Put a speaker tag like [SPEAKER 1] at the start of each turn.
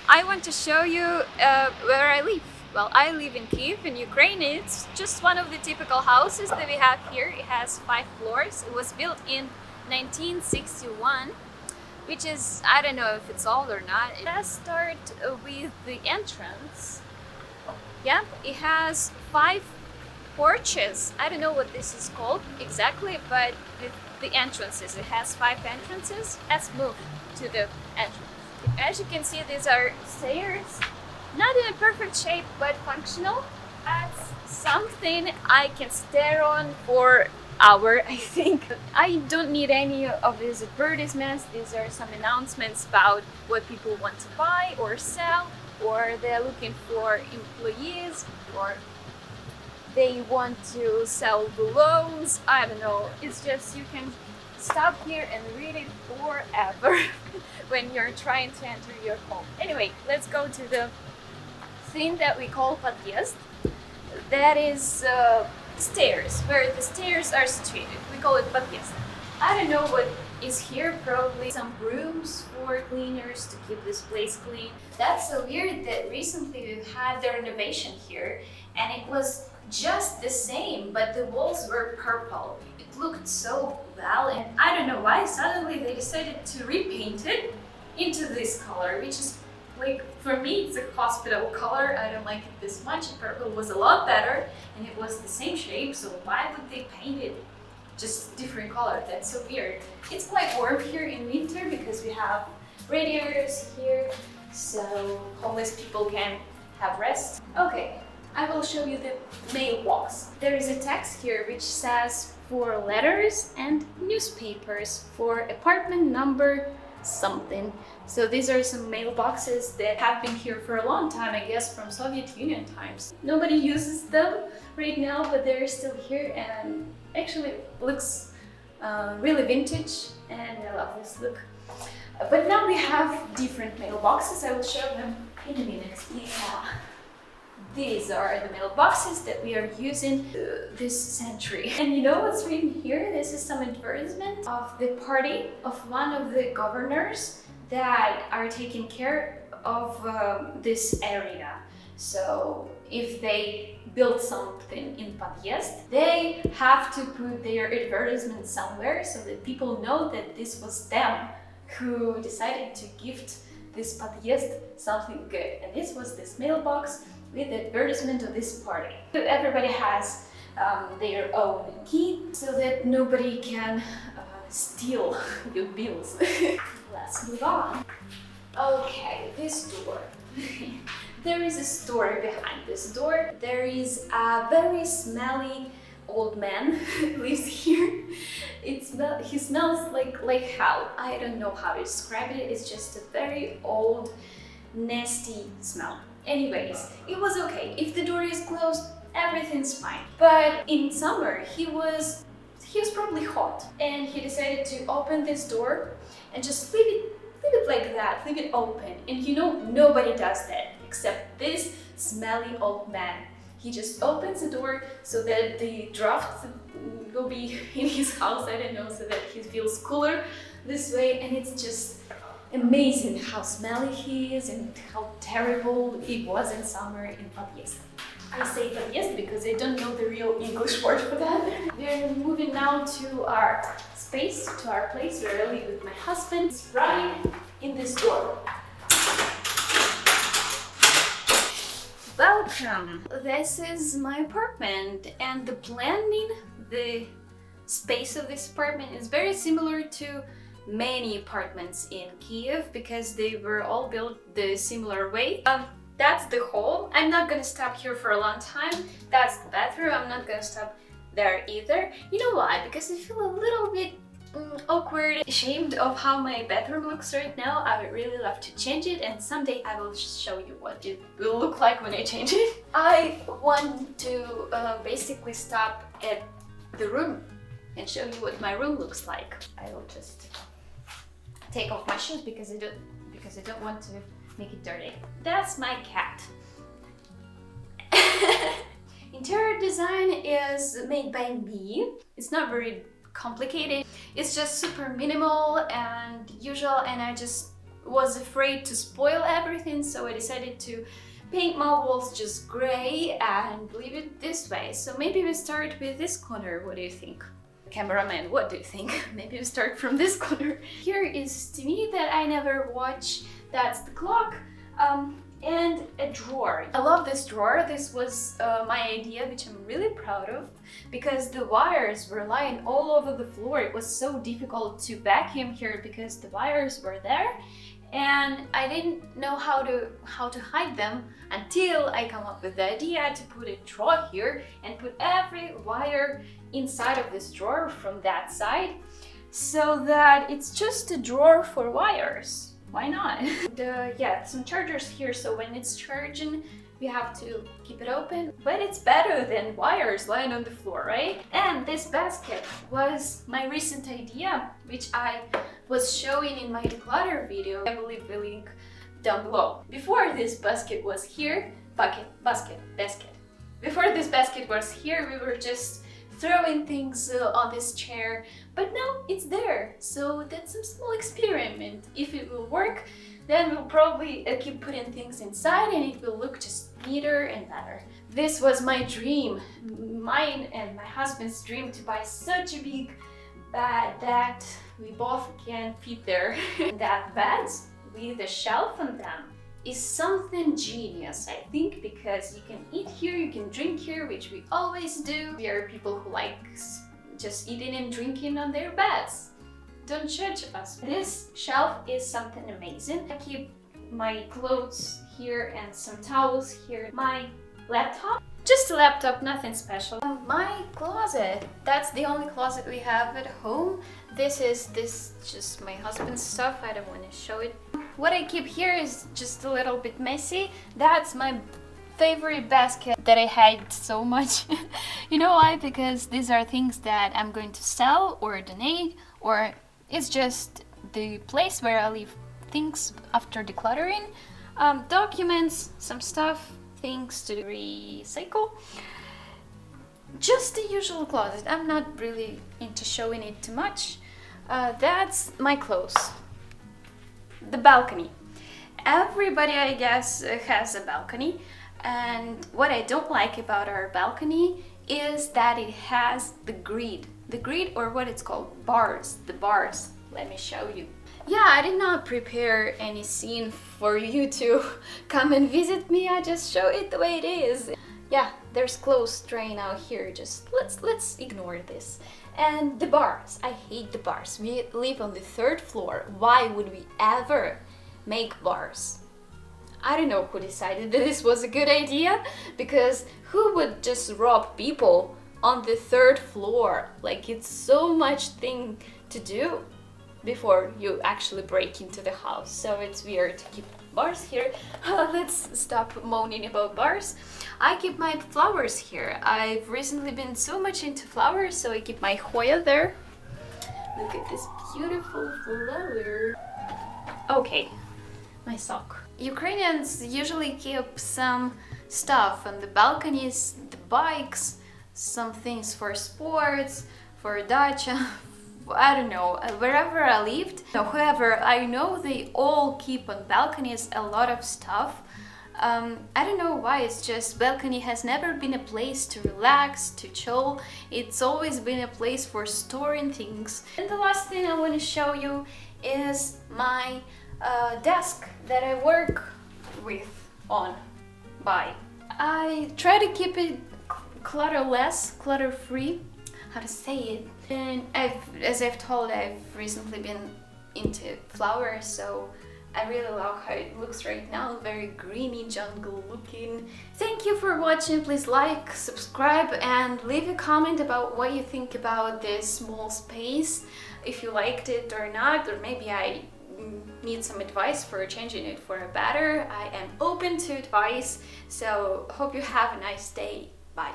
[SPEAKER 1] I want to show you where I live. Well, I live in Kiev in Ukraine. It's just one of the typical houses that we have here. It has 5 floors. It was built in 1961, which is, I don't know if it's old or not. Let's start with the entrance. Yeah, it has 5 porches. I don't know what this is called exactly, but the entrances, it has 5 entrances. Let's move to the entrance. As you can see, these are stairs, not in a perfect shape, but functional. That's something I can stare on for hour, I think. I don't need any of these advertisements. These are some announcements about what people want to buy or sell, or they're looking for employees, or they want to sell the loans. I don't know. It's just you can stop here and read it forever when you're trying to enter your home. Anyway, let's go to the thing that we call подъезд. That is stairs, where the stairs are situated. We call it подъезд. I don't know what is here, probably some rooms for cleaners to keep this place clean. That's so weird that recently we've had the renovation here and it was just the same, but the walls were purple. It looked so well, and I don't know why suddenly they decided to repaint it into this color, which is like, for me it's a hospital color. I don't like it this much. Purple was a lot better and it was the same shape, so why would they paint it just different color? That's so weird. It's quite warm here in winter because we have radiators here, so homeless people can have rest. Okay, I will show you the mailbox. There is a text here which says for letters and newspapers for apartment number something. So these are some mailboxes that have been here for a long time, I guess from Soviet Union times. Nobody uses them right now, but they're still here and actually looks really vintage, and I love this look. But now we have different mailboxes. I will show them in a minute. Yeah. These are the mailboxes that we are using this century. And you know what's written here? This is some advertisement of the party of one of the governors that are taking care of this area. So if they build something in подъезд, they have to put their advertisement somewhere so that people know that this was them who decided to gift this подъезд something good. And this was this mailbox with the advertisement of this party. Everybody has their own key so that nobody can steal your bills. Let's move on. Okay, this door. There is a story behind this door. There is a very smelly old man who lives here. He smells like hell. I don't know how to describe it. It's just a very old, nasty smell. Anyways, it was okay. If the door is closed, everything's fine. But in summer, he was probably hot, and he decided to open this door and just leave it like that, leave it open. And you know, nobody does that except this smelly old man. He just opens the door so that the draft will be in his house, I don't know, so that he feels cooler this way. And it's just amazing how smelly he is and how terrible it was in summer in подъезд. I say подъезд because I don't know the real English word for that. We're moving now to our space, to our place where I live with my husband. It's right in this door. Welcome! This is my apartment, and the planning, the space of this apartment is very similar to many apartments in Kiev because they were all built the similar way. That's the hall. I'm not gonna stop here for a long time. That's the bathroom. I'm not gonna stop there either. You know why? Because I feel a little bit awkward, ashamed of how my bathroom looks right now. I would really love to change it, and someday I will show you what it will look like when I change it. I want to basically stop at the room and show you what my room looks like. I will just take off my shoes because I don't want to make it dirty. That's my cat. Interior design is made by me. It's not very complicated. It's just super minimal and usual, and I just was afraid to spoil everything, so I decided to paint my walls just gray and leave it this way. So maybe we start with this corner. What do you think? Cameraman, what do you think? Maybe we start from this corner. Here is TV that I never watch. That's the clock. And a drawer. I love this drawer. This was my idea, which I'm really proud of, because the wires were lying all over the floor. It was so difficult to vacuum here because the wires were there, and I didn't know how to hide them until I come up with the idea to put a drawer here and put every wire inside of this drawer from that side, so that it's just a drawer for wires. Why not? Yeah, some chargers here, so when it's charging, we have to keep it open. But it's better than wires lying on the floor, right? And this basket was my recent idea, which I was showing in my declutter video. I will leave the link down below. Before this basket was here, basket. Before this basket was here, we were just throwing things on this chair, but now it's there, so that's some small experiment. If it will work, then we'll probably keep putting things inside and it will look just neater and better. This was my dream, mine and my husband's dream, to buy such a big bed that we both can fit there. That bed with a shelf on them is something genius, I think, because you can eat here, you can drink here, which we always do. We are people who like just eating and drinking on their beds. Don't judge us. This shelf is something amazing. I keep my clothes here and some towels here. My laptop, just a laptop, nothing special. My closet, that's the only closet we have at home. This is just my husband's stuff. I don't want to show it. What I keep here is just a little bit messy. That's my favorite basket that I hide so much. You know why? Because these are things that I'm going to sell or donate, or it's just the place where I leave things after decluttering. Documents, some stuff, things to recycle. Just the usual closet. I'm not really into showing it too much. That's my clothes. The balcony. Everybody, I guess, has a balcony, and what I don't like about our balcony is that it has the grid, or what it's called, bars, the bars. Let me show you. Yeah, I did not prepare any scene for you to come and visit me. I just show it the way it is. Yeah, there's clothes drying out here. Just let's ignore this. And the bars. I hate the bars. We live on the 3rd floor. Why would we ever make bars? I don't know who decided that this was a good idea, because who would just rob people on the 3rd floor? Like, it's so much thing to do before you actually break into the house. So it's weird to keep bars here. Let's stop moaning about bars. I keep my flowers here. I've recently been so much into flowers, so I keep my Hoya there. Look at this beautiful flower. Okay, my sock. Ukrainians usually keep some stuff on the balconies, the bikes, some things for sports, for dacha, I don't know, wherever I lived. However, I know they all keep on balconies a lot of stuff. I don't know why, it's just balcony has never been a place to relax, to chill. It's always been a place for storing things. And the last thing I want to show you is my desk that I work by. I try to keep it clutterless, clutter-free, how to say it. And as I've told, I've recently been into flowers, so I really love how it looks right now, very greeny jungle looking. Thank you for watching. Please like, subscribe, and leave a comment about what you think about this small space, if you liked it or not, or maybe I need some advice for changing it for a better. I am open to advice, so hope you have a nice day. Bye.